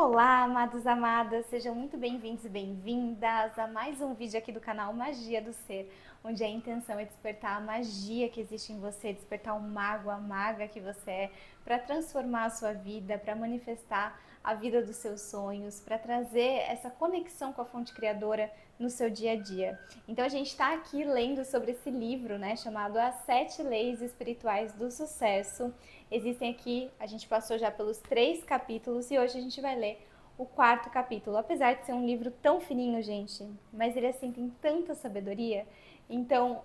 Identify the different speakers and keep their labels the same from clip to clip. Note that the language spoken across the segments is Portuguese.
Speaker 1: Olá, amados, amadas, sejam muito bem-vindos e bem-vindas a mais um vídeo aqui do canal Magia do Ser, onde a intenção é despertar a magia que existe em você, despertar o mago, a maga que você é, para transformar a sua vida, para manifestar a vida dos seus sonhos, para trazer essa conexão com a fonte criadora no seu dia a dia. Então a gente está aqui lendo sobre esse livro, né, chamado As 7 Leis Espirituais do Sucesso. Existem aqui, a gente passou já pelos 3 capítulos e hoje a gente vai ler o 4º capítulo. Apesar de ser um livro tão fininho, gente, mas ele assim tem tanta sabedoria. Então,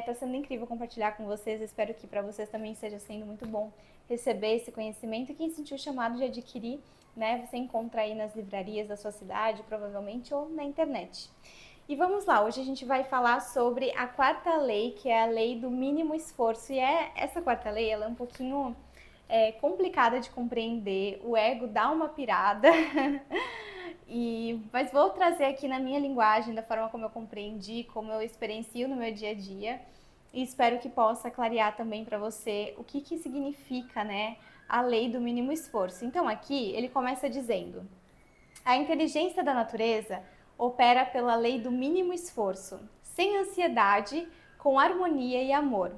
Speaker 1: tá sendo incrível compartilhar com vocês. Espero que para vocês também esteja sendo muito bom receber esse conhecimento. E quem sentiu o chamado de adquirir, né, você encontra aí nas livrarias da sua cidade, provavelmente, ou na internet. E vamos lá, hoje a gente vai falar sobre a 4ª lei, que é a lei do mínimo esforço. E essa 4ª lei, ela é um pouquinho complicada de compreender, o ego dá uma pirada, mas vou trazer aqui na minha linguagem, da forma como eu compreendi, como eu experiencio no meu dia a dia, e espero que possa clarear também para você o que significa, né, a lei do mínimo esforço. Então aqui ele começa dizendo: a inteligência da natureza opera pela lei do mínimo esforço, sem ansiedade, com harmonia e amor.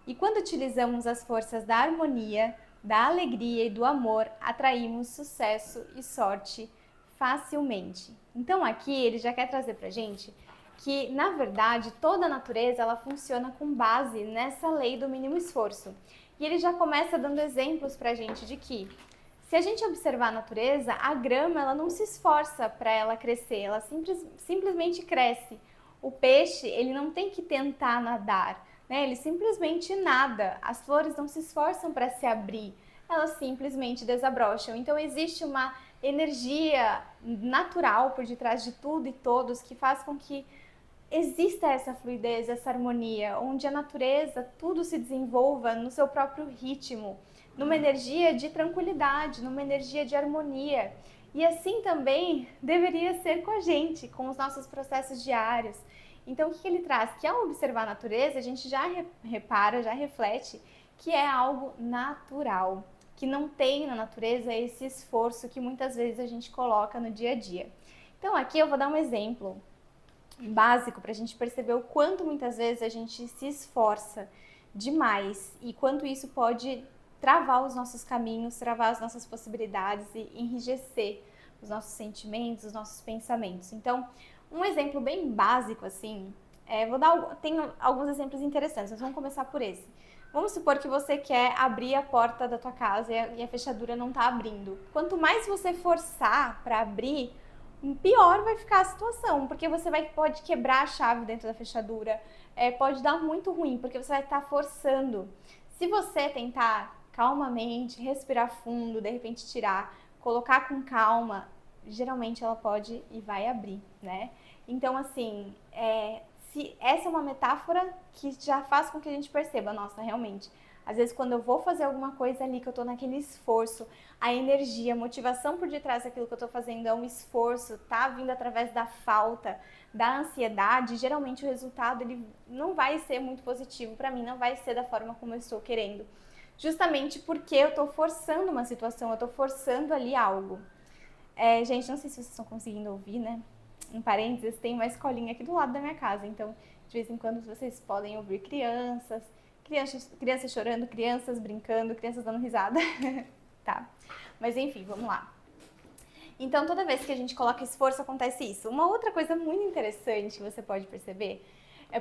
Speaker 1: E quando utilizamos as forças da harmonia, da alegria e do amor, atraímos sucesso e sorte facilmente. Então aqui ele já quer trazer pra gente que, na verdade, toda a natureza ela funciona com base nessa lei do mínimo esforço. E ele já começa dando exemplos pra gente de que, se a gente observar a natureza, a grama ela não se esforça para ela crescer, ela simplesmente cresce. O peixe ele não tem que tentar nadar, né? Ele simplesmente nada. As flores não se esforçam para se abrir, elas simplesmente desabrocham. Então existe uma energia natural por detrás de tudo e todos que faz com que exista essa fluidez, essa harmonia, onde a natureza tudo se desenvolva no seu próprio ritmo, numa energia de tranquilidade, numa energia de harmonia. E assim também deveria ser com a gente, com os nossos processos diários. Então o que ele traz? Que ao observar a natureza, a gente já repara, já reflete que é algo natural, que não tem na natureza esse esforço que muitas vezes a gente coloca no dia a dia. Então aqui eu vou dar um exemplo básico para a gente perceber o quanto muitas vezes a gente se esforça demais e quanto isso pode travar os nossos caminhos, travar as nossas possibilidades e enrijecer os nossos sentimentos, os nossos pensamentos. Então, um exemplo bem básico assim, tem alguns exemplos interessantes, mas vamos começar por esse. Vamos supor que você quer abrir a porta da tua casa e a fechadura não está abrindo. Quanto mais você forçar para abrir, pior vai ficar a situação, porque você pode quebrar a chave dentro da fechadura, pode dar muito ruim, porque você vai estar forçando. Se você tentar calmamente, respirar fundo, de repente tirar, colocar com calma, geralmente ela pode e vai abrir, né? Então, assim, se essa é uma metáfora que já faz com que a gente perceba, nossa, realmente, às vezes quando eu vou fazer alguma coisa ali, que eu tô naquele esforço, a energia, a motivação por detrás daquilo que eu tô fazendo é um esforço, tá vindo através da falta, da ansiedade, geralmente o resultado ele não vai ser muito positivo para mim, não vai ser da forma como eu estou querendo. Justamente porque eu tô forçando uma situação, eu tô forçando ali algo. Gente, não sei se vocês estão conseguindo ouvir, né? Em parênteses, tem uma escolinha aqui do lado da minha casa, então de vez em quando vocês podem ouvir crianças chorando, crianças brincando, crianças dando risada, tá? Mas enfim, vamos lá. Então toda vez que a gente coloca esforço acontece isso. Uma outra coisa muito interessante que você pode perceber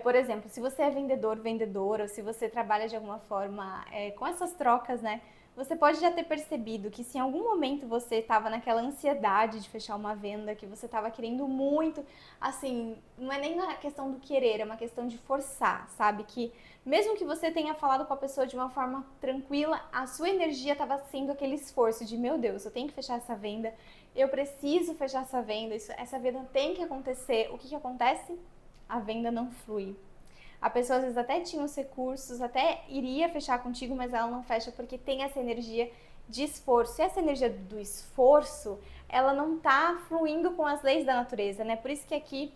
Speaker 1: por exemplo, se você é vendedor, vendedora, ou se você trabalha de alguma forma com essas trocas, né? Você pode já ter percebido que se em algum momento você estava naquela ansiedade de fechar uma venda, que você estava querendo muito, assim, não é nem a questão do querer, é uma questão de forçar, sabe? Que mesmo que você tenha falado com a pessoa de uma forma tranquila, a sua energia estava sendo aquele esforço de, meu Deus, eu tenho que fechar essa venda, eu preciso fechar essa venda, essa venda tem que acontecer. O que acontece? A venda não flui. A pessoa às vezes até tinha os recursos, até iria fechar contigo, mas ela não fecha porque tem essa energia de esforço. E essa energia do esforço, ela não tá fluindo com as leis da natureza, né? Por isso que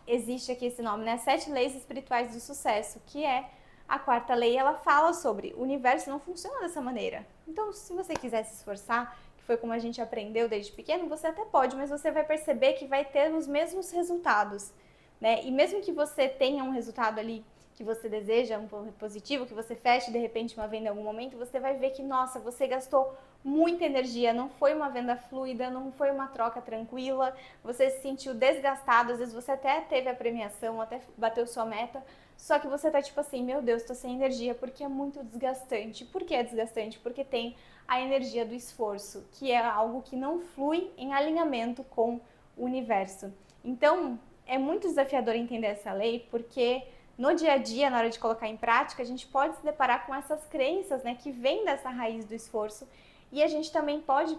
Speaker 1: existe aqui esse nome, né? 7 leis espirituais do sucesso, que é a 4ª lei. Ela fala sobre o universo não funciona dessa maneira. Então, se você quiser se esforçar, que foi como a gente aprendeu desde pequeno, você até pode, mas você vai perceber que vai ter os mesmos resultados, né? E mesmo que você tenha um resultado ali que você deseja, um positivo, que você feche de repente uma venda em algum momento, você vai ver que, nossa, você gastou muita energia, não foi uma venda fluida, não foi uma troca tranquila, você se sentiu desgastado, às vezes você até teve a premiação, até bateu sua meta, só que você tá tipo assim, meu Deus, tô sem energia, porque é muito desgastante. Por que é desgastante? Porque tem a energia do esforço, que é algo que não flui em alinhamento com o universo. Então, é muito desafiador entender essa lei, porque no dia a dia, na hora de colocar em prática, a gente pode se deparar com essas crenças, né, que vêm dessa raiz do esforço, e a gente também pode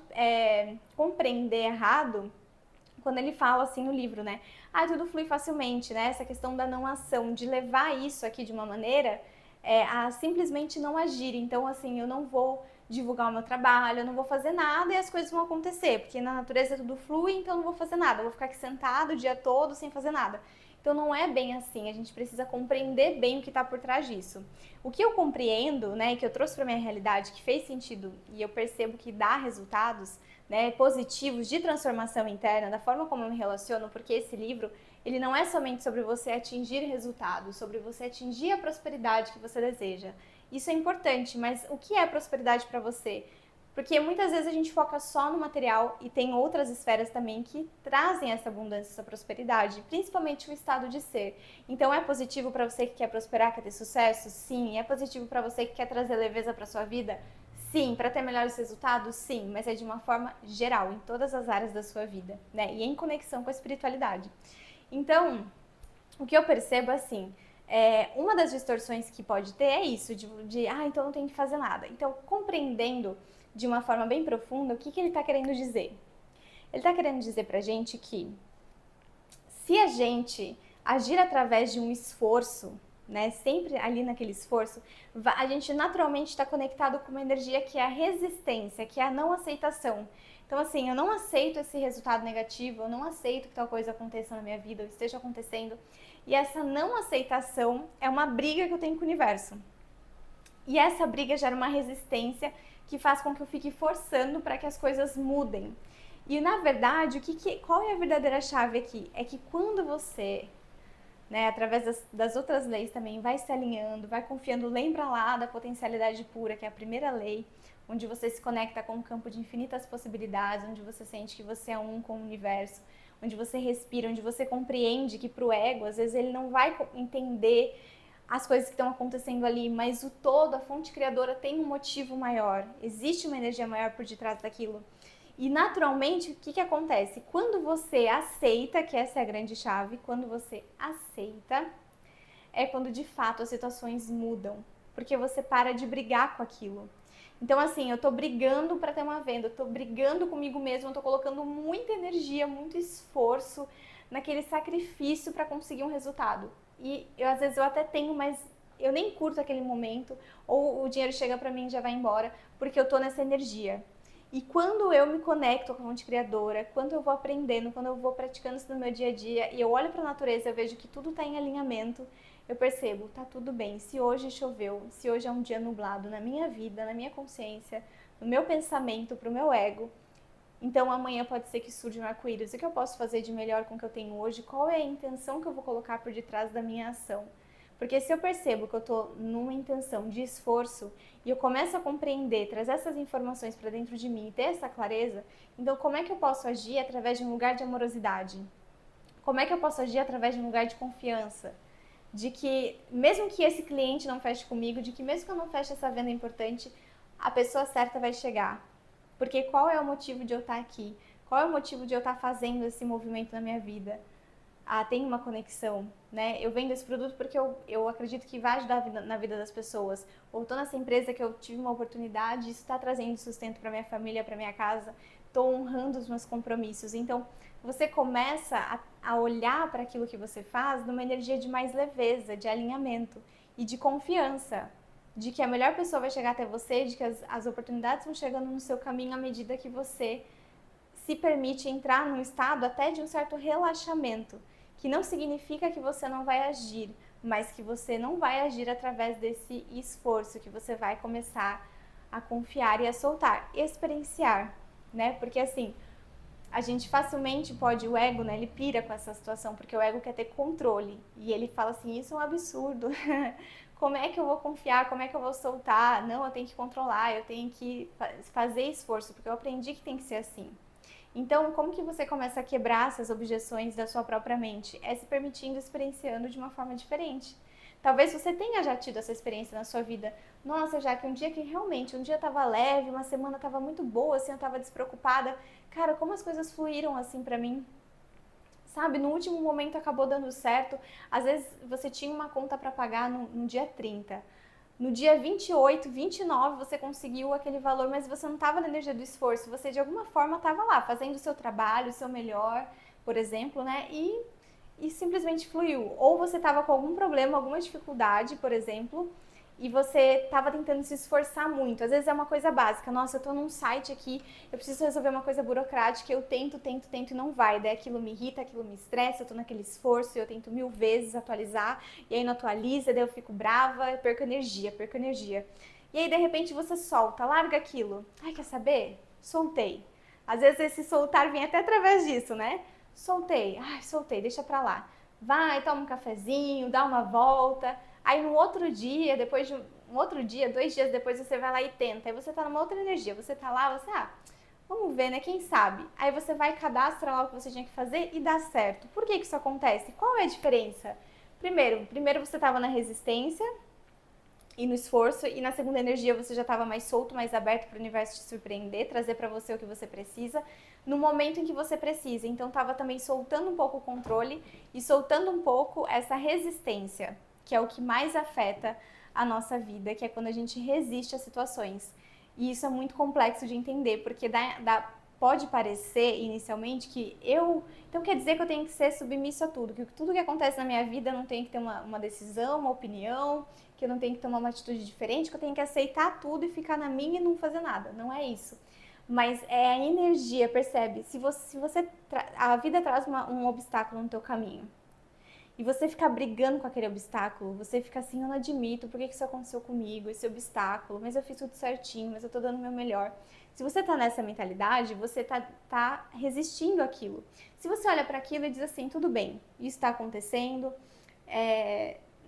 Speaker 1: compreender errado quando ele fala assim no livro, né? Tudo flui facilmente, né? Essa questão da não ação, de levar isso aqui de uma maneira a simplesmente não agir. Então, assim, eu não vou divulgar o meu trabalho, eu não vou fazer nada e as coisas vão acontecer, porque na natureza tudo flui, então eu não vou fazer nada, eu vou ficar aqui sentado o dia todo sem fazer nada. Então não é bem assim, a gente precisa compreender bem o que está por trás disso. O que eu compreendo, né, que eu trouxe para minha realidade, que fez sentido e eu percebo que dá resultados, né, positivos de transformação interna, da forma como eu me relaciono, porque esse livro, ele não é somente sobre você atingir resultados, sobre você atingir a prosperidade que você deseja. Isso é importante, mas o que é prosperidade para você? Porque muitas vezes a gente foca só no material e tem outras esferas também que trazem essa abundância, essa prosperidade, principalmente o estado de ser. Então é positivo para você que quer prosperar, quer ter sucesso? Sim. É positivo para você que quer trazer leveza para sua vida? Sim. Para ter melhores resultados? Sim. Mas é de uma forma geral, em todas as áreas da sua vida, né? E em conexão com a espiritualidade. Então, o que eu percebo assim, uma das distorções que pode ter é isso, então não tem que fazer nada. Então, compreendendo de uma forma bem profunda o que ele está querendo dizer. Ele está querendo dizer pra gente que se a gente agir através de um esforço, né, sempre ali naquele esforço, a gente naturalmente está conectado com uma energia que é a resistência, que é a não aceitação. Então, assim, eu não aceito esse resultado negativo, eu não aceito que tal coisa aconteça na minha vida, ou esteja acontecendo. E essa não aceitação é uma briga que eu tenho com o universo. E essa briga gera uma resistência que faz com que eu fique forçando para que as coisas mudem. E na verdade, qual é a verdadeira chave aqui? É que quando você, né, através das outras leis também, vai se alinhando, vai confiando, lembra lá da potencialidade pura, que é a primeira lei, onde você se conecta com um campo de infinitas possibilidades, onde você sente que você é um com o universo, onde você respira, onde você compreende que pro ego, às vezes ele não vai entender as coisas que estão acontecendo ali, mas o todo, a fonte criadora tem um motivo maior, existe uma energia maior por detrás daquilo. E naturalmente, o que acontece? Quando você aceita, que essa é a grande chave, quando você aceita, é quando de fato as situações mudam, porque você para de brigar com aquilo. Então, assim, eu tô brigando para ter uma venda, eu tô brigando comigo mesma, eu tô colocando muita energia, muito esforço naquele sacrifício para conseguir um resultado. E às vezes eu até tenho, mas eu nem curto aquele momento, ou o dinheiro chega para mim e já vai embora, porque eu tô nessa energia. E quando eu me conecto com a fonte criadora, quando eu vou aprendendo, quando eu vou praticando isso no meu dia a dia, e eu olho para a natureza, eu vejo que tudo está em alinhamento, eu percebo, tá tudo bem. Se hoje choveu, se hoje é um dia nublado na minha vida, na minha consciência, no meu pensamento, pro meu ego, então amanhã pode ser que surja um arco-íris. O que eu posso fazer de melhor com o que eu tenho hoje? Qual é a intenção que eu vou colocar por detrás da minha ação? Porque se eu percebo que eu tô numa intenção de esforço e eu começo a compreender, trazer essas informações para dentro de mim e ter essa clareza, então como é que eu posso agir através de um lugar de amorosidade? Como é que eu posso agir através de um lugar de confiança? De que mesmo que esse cliente não feche comigo, de que mesmo que eu não feche essa venda importante, a pessoa certa vai chegar. Porque qual é o motivo de eu estar aqui? Qual é o motivo de eu estar fazendo esse movimento na minha vida? Tem uma conexão, né? Eu vendo esse produto porque eu acredito que vai ajudar na vida das pessoas. Ou estou nessa empresa que eu tive uma oportunidade, isso está trazendo sustento para minha família, para minha casa. Estou honrando os meus compromissos. Então, você começa a olhar para aquilo que você faz numa energia de mais leveza, de alinhamento e de confiança. De que a melhor pessoa vai chegar até você, de que as oportunidades vão chegando no seu caminho à medida que você se permite entrar num estado até de um certo relaxamento, que não significa que você não vai agir, mas que você não vai agir através desse esforço, que você vai começar a confiar e a soltar, experienciar, né? Porque assim, a gente facilmente pode, o ego, né, ele pira com essa situação, porque o ego quer ter controle. E ele fala assim, isso é um absurdo. Como é que eu vou confiar? Como é que eu vou soltar? Não, eu tenho que controlar, eu tenho que fazer esforço, porque eu aprendi que tem que ser assim. Então, como que você começa a quebrar essas objeções da sua própria mente? É se permitindo, experienciando de uma forma diferente. Talvez você tenha já tido essa experiência na sua vida. Nossa, já que um dia que realmente, um dia tava leve, uma semana tava muito boa, assim, eu tava despreocupada. Cara, como as coisas fluíram assim pra mim. Sabe, no último momento acabou dando certo. Às vezes você tinha uma conta para pagar no dia 30. No dia 28, 29 você conseguiu aquele valor, mas você não estava na energia do esforço. Você de alguma forma estava lá, fazendo o seu trabalho, o seu melhor, por exemplo, né? E simplesmente fluiu. Ou você estava com algum problema, alguma dificuldade, por exemplo, e você estava tentando se esforçar muito. Às vezes é uma coisa básica. Nossa, eu estou num site aqui, eu preciso resolver uma coisa burocrática, eu tento e não vai. Daí aquilo me irrita, aquilo me estressa, eu estou naquele esforço, eu tento 1000 vezes atualizar, e aí não atualiza, daí eu fico brava, eu perco energia, perco energia. E aí de repente você solta, larga aquilo. Ai, quer saber? Soltei. Às vezes esse soltar vem até através disso, né? Soltei, ai, soltei, deixa pra lá. Vai, toma um cafezinho, dá uma volta. Aí no outro dia, depois de um outro dia, 2 dias depois, você vai lá e tenta. Aí você tá numa outra energia. Você tá lá, você, vamos ver, né? Quem sabe? Aí você vai cadastra lá o que você tinha que fazer e dá certo. Por que isso acontece? Qual é a diferença? Primeiro você tava na resistência e no esforço, e na segunda energia você já estava mais solto, mais aberto para o universo te surpreender, trazer para você o que você precisa, no momento em que você precisa. Então estava também soltando um pouco o controle e soltando um pouco essa resistência, que é o que mais afeta a nossa vida, que é quando a gente resiste às situações. E isso é muito complexo de entender, porque pode parecer inicialmente que então quer dizer que eu tenho que ser submisso a tudo, que tudo que acontece na minha vida eu não tenho que ter uma decisão, uma opinião, que eu não tenho que tomar uma atitude diferente, que eu tenho que aceitar tudo e ficar na minha e não fazer nada. Não é isso. Mas é a energia, percebe? Se você a vida traz um obstáculo no teu caminho e você ficar brigando com aquele obstáculo, você fica assim, eu não admito, por que isso aconteceu comigo, esse obstáculo, mas eu fiz tudo certinho, mas eu tô dando o meu melhor. Se você tá nessa mentalidade, você tá resistindo àquilo. Se você olha para aquilo e diz assim, tudo bem, isso está acontecendo,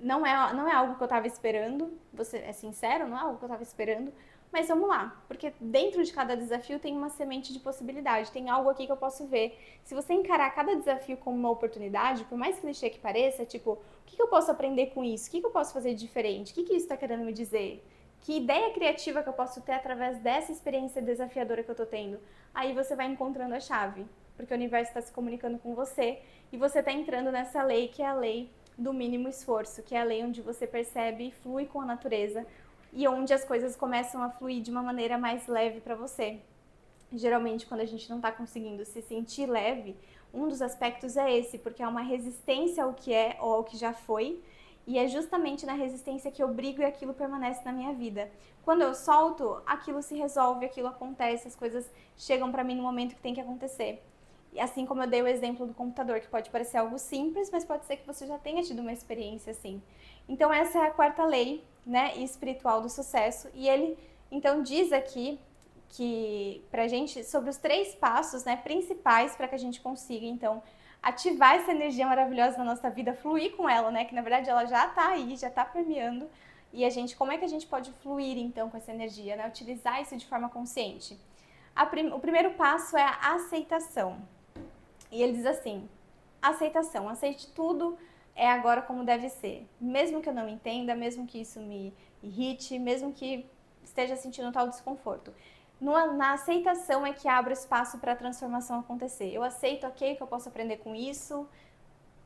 Speaker 1: não é algo que eu estava esperando, você é sincero, não é algo que eu estava esperando, mas vamos lá, porque dentro de cada desafio tem uma semente de possibilidade, tem algo aqui que eu posso ver. Se você encarar cada desafio como uma oportunidade, por mais clichê que pareça, tipo, o que eu posso aprender com isso? O que eu posso fazer de diferente? O que isso está querendo me dizer? Que ideia criativa que eu posso ter através dessa experiência desafiadora que eu tô tendo? Aí você vai encontrando a chave, porque o universo está se comunicando com você e você está entrando nessa lei que é a lei do mínimo esforço, que é a lei onde você percebe e flui com a natureza e onde as coisas começam a fluir de uma maneira mais leve para você. Geralmente, quando a gente não está conseguindo se sentir leve, um dos aspectos é esse, porque há uma resistência ao que é ou ao que já foi, e é justamente na resistência que eu brigo e aquilo permanece na minha vida. Quando eu solto, aquilo se resolve, aquilo acontece, as coisas chegam para mim no momento que tem que acontecer. E assim como eu dei o exemplo do computador, que pode parecer algo simples, mas pode ser que você já tenha tido uma experiência assim. Então essa é a quarta lei, né, espiritual do sucesso. E ele, então, diz aqui que pra gente sobre os 3 passos, né, principais para que a gente consiga, então, ativar essa energia maravilhosa na nossa vida, fluir com ela, né, que na verdade ela já tá aí, já tá permeando. E como é que a gente pode fluir então com essa energia, né, utilizar isso de forma consciente? O primeiro passo é a aceitação. E ele diz assim, aceitação, aceite tudo agora como deve ser. Mesmo que eu não entenda, mesmo que isso me irrite, mesmo que esteja sentindo tal desconforto. Na aceitação é que abre espaço para a transformação acontecer. Eu aceito, ok, que eu posso aprender com isso,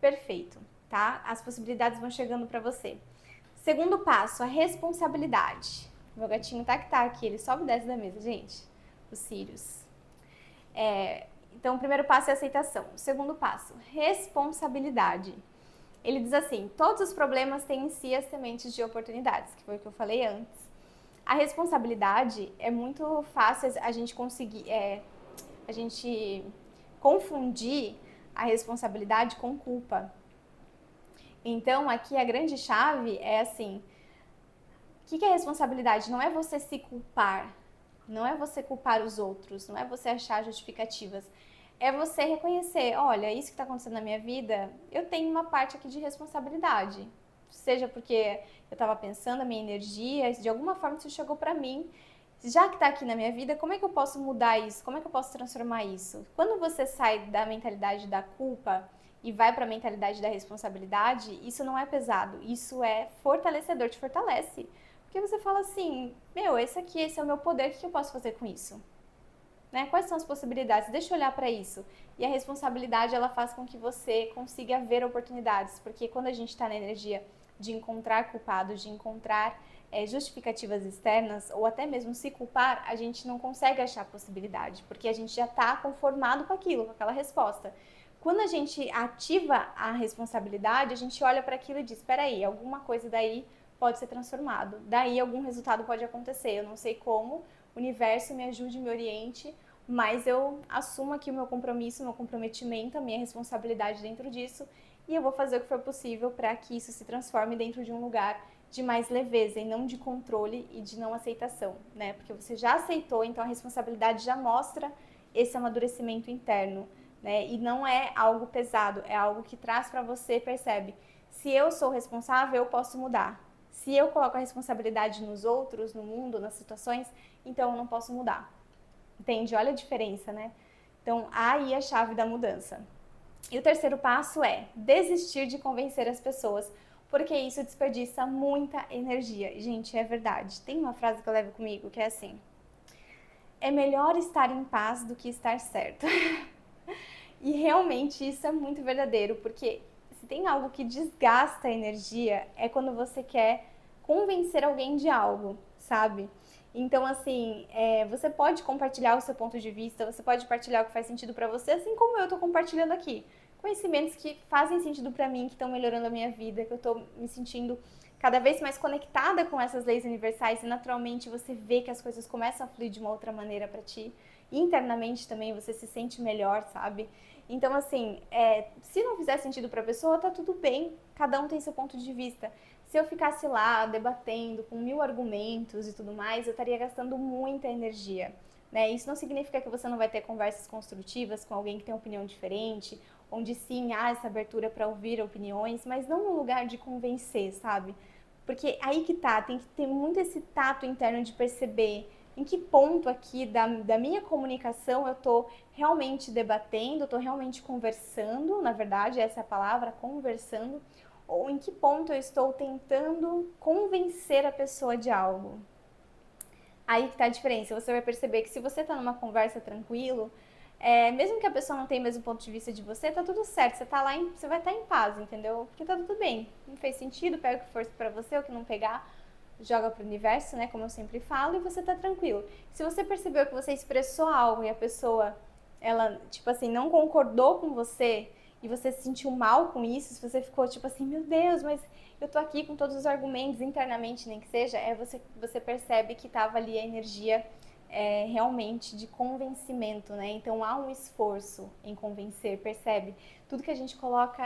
Speaker 1: perfeito, tá? As possibilidades vão chegando para você. Segundo passo, a responsabilidade. Meu gatinho tá aqui, ele sobe e desce da mesa, gente. Os Sirius. Então, o primeiro passo é aceitação. O segundo passo, responsabilidade. Ele diz assim, todos os problemas têm em si as sementes de oportunidades, que foi o que eu falei antes. A responsabilidade é muito fácil a gente conseguir, a gente confundir a responsabilidade com culpa. Então, aqui a grande chave é assim, o que é responsabilidade? Não é você se culpar. Não é você culpar os outros, não é você achar justificativas. É você reconhecer, olha, isso que está acontecendo na minha vida, eu tenho uma parte aqui de responsabilidade. Seja porque eu estava pensando, a minha energia, de alguma forma isso chegou para mim. Já que está aqui na minha vida, como é que eu posso mudar isso? Como é que eu posso transformar isso? Quando você sai da mentalidade da culpa e vai para a mentalidade da responsabilidade, isso não é pesado, isso é fortalecedor, te fortalece. Porque você fala assim, meu, esse é o meu poder, o que eu posso fazer com isso? Né? Quais são as possibilidades? Deixa eu olhar para isso. E a responsabilidade, ela faz com que você consiga ver oportunidades, porque quando a gente está na energia de encontrar culpados, de encontrar justificativas externas, ou até mesmo se culpar, a gente não consegue achar possibilidade, porque a gente já está conformado com aquilo, com aquela resposta. Quando a gente ativa a responsabilidade, a gente olha para aquilo e diz, espera aí, alguma coisa daí pode ser transformado, daí algum resultado pode acontecer, eu não sei como, o universo me ajude, me oriente, mas eu assumo aqui o meu compromisso, o meu comprometimento, a minha responsabilidade dentro disso, e eu vou fazer o que for possível para que isso se transforme dentro de um lugar de mais leveza e não de controle e de não aceitação, né? Porque você já aceitou, então a responsabilidade já mostra esse amadurecimento interno, né? E não é algo pesado, é algo que traz para você, percebe? Se eu sou responsável, eu posso mudar. Se eu coloco a responsabilidade nos outros, no mundo, nas situações, então eu não posso mudar. Entende? Olha a diferença, né? Então, aí a chave da mudança. E o terceiro passo é desistir de convencer as pessoas, porque isso desperdiça muita energia. Gente, é verdade. Tem uma frase que eu levo comigo que é assim: é melhor estar em paz do que estar certo. E realmente isso é muito verdadeiro, porque se tem algo que desgasta a energia, é quando você quer convencer alguém de algo, sabe? Então, assim, você pode compartilhar o seu ponto de vista, você pode partilhar o que faz sentido pra você, assim como eu tô compartilhando aqui. Conhecimentos que fazem sentido pra mim, que estão melhorando a minha vida, que eu tô me sentindo cada vez mais conectada com essas leis universais e naturalmente você vê que as coisas começam a fluir de uma outra maneira pra ti. Internamente também você se sente melhor, sabe? Então, assim, se não fizer sentido pra pessoa, tá tudo bem. Cada um tem seu ponto de vista. Se eu ficasse lá debatendo com 1000 argumentos e tudo mais, eu estaria gastando muita energia. Né? Isso não significa que você não vai ter conversas construtivas com alguém que tem uma opinião diferente, onde sim há essa abertura para ouvir opiniões, mas não no lugar de convencer, sabe? Porque aí que tá, tem que ter muito esse tato interno de perceber em que ponto aqui da minha comunicação eu tô realmente debatendo, eu tô realmente conversando, na verdade, essa é a palavra, conversando, ou em que ponto eu estou tentando convencer a pessoa de algo. Aí que tá a diferença. Você vai perceber que se você tá numa conversa tranquilo, mesmo que a pessoa não tenha o mesmo ponto de vista de você, tá tudo certo. Você tá lá, você vai estar em paz, entendeu? Porque tá tudo bem. Não fez sentido, pega o que for pra você, o que não pegar, joga pro universo, né? Como eu sempre falo, e você tá tranquilo. Se você percebeu que você expressou algo e a pessoa, ela, tipo assim, não concordou com você e você se sentiu mal com isso, se você ficou tipo assim, meu Deus, mas eu tô aqui com todos os argumentos internamente, nem que seja, você percebe que tava ali a energia realmente de convencimento, né? Então há um esforço em convencer, percebe? Tudo que a gente coloca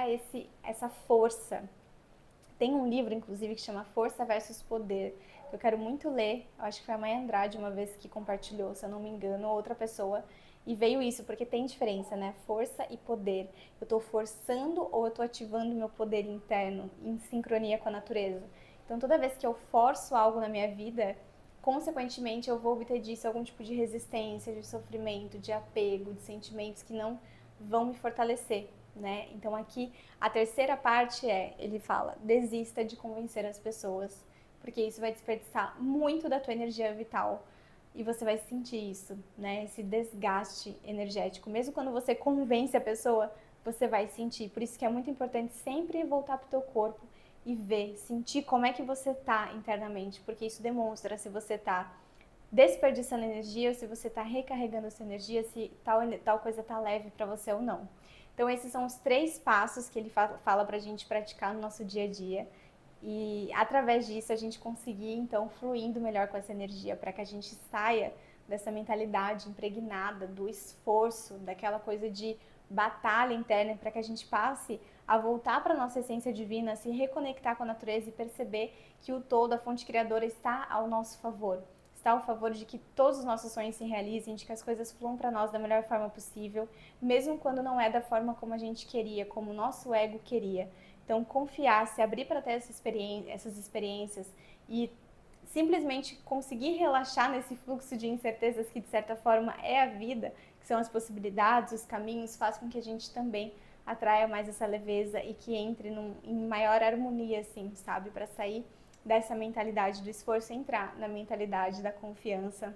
Speaker 1: essa força. Tem um livro, inclusive, que chama Força versus Poder, que eu quero muito ler. Eu acho que foi a Mãe Andrade uma vez que compartilhou, se eu não me engano, ou outra pessoa. E veio isso, porque tem diferença, né? Força e poder. Eu tô forçando ou eu tô ativando meu poder interno em sincronia com a natureza? Então, toda vez que eu forço algo na minha vida, consequentemente eu vou obter disso algum tipo de resistência, de sofrimento, de apego, de sentimentos que não vão me fortalecer, né? Então aqui a terceira parte ele fala, desista de convencer as pessoas, porque isso vai desperdiçar muito da tua energia vital e você vai sentir isso, né? Esse desgaste energético. Mesmo quando você convence a pessoa, você vai sentir. Por isso que é muito importante sempre voltar pro teu corpo e ver, sentir como é que você tá internamente, porque isso demonstra se você tá desperdiçando energia ou se você tá recarregando essa energia, se tal coisa tá leve para você ou não. Então esses são os 3 passos que ele fala pra gente praticar no nosso dia a dia. E através disso a gente conseguir então fluindo melhor com essa energia para que a gente saia dessa mentalidade impregnada do esforço, daquela coisa de batalha interna, para que a gente passe a voltar para nossa essência divina, se reconectar com a natureza e perceber que o todo, a fonte criadora está ao nosso favor, solicitar o favor de que todos os nossos sonhos se realizem, de que as coisas fluam para nós da melhor forma possível, mesmo quando não é da forma como a gente queria, como o nosso ego queria. Então, confiar, se abrir para ter essas experiências e simplesmente conseguir relaxar nesse fluxo de incertezas que, de certa forma, é a vida, que são as possibilidades, os caminhos, faz com que a gente também atraia mais essa leveza e que entre em maior harmonia, assim, sabe? Para sair dessa mentalidade do esforço e entrar na mentalidade da confiança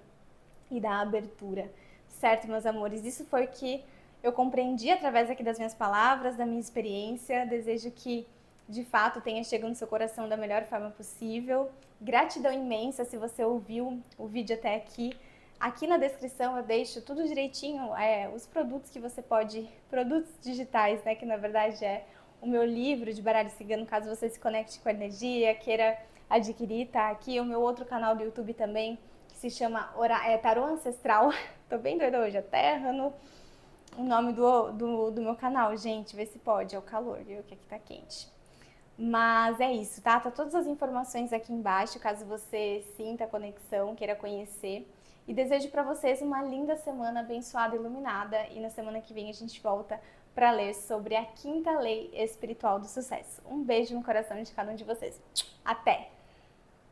Speaker 1: e da abertura. Certo, meus amores? Isso foi o que eu compreendi através aqui das minhas palavras, da minha experiência. Desejo que, de fato, tenha chegado no seu coração da melhor forma possível. Gratidão imensa se você ouviu o vídeo até aqui. Aqui na descrição eu deixo tudo direitinho, os produtos que você pode, produtos digitais, né, que na verdade é o meu livro de baralho cigano, caso você se conecte com a energia, queira adquirir, tá aqui. O meu outro canal do YouTube também, que se chama Tarô Ancestral. Tô bem doida hoje, até errando o nome do meu canal, gente, vê se pode, é o calor, viu, que aqui tá quente. Mas é isso, tá? Tá todas as informações aqui embaixo, caso você sinta a conexão, queira conhecer. E desejo para vocês uma linda semana abençoada e iluminada. E na semana que vem a gente volta para ler sobre a quinta lei espiritual do sucesso. Um beijo no coração de cada um de vocês. Até!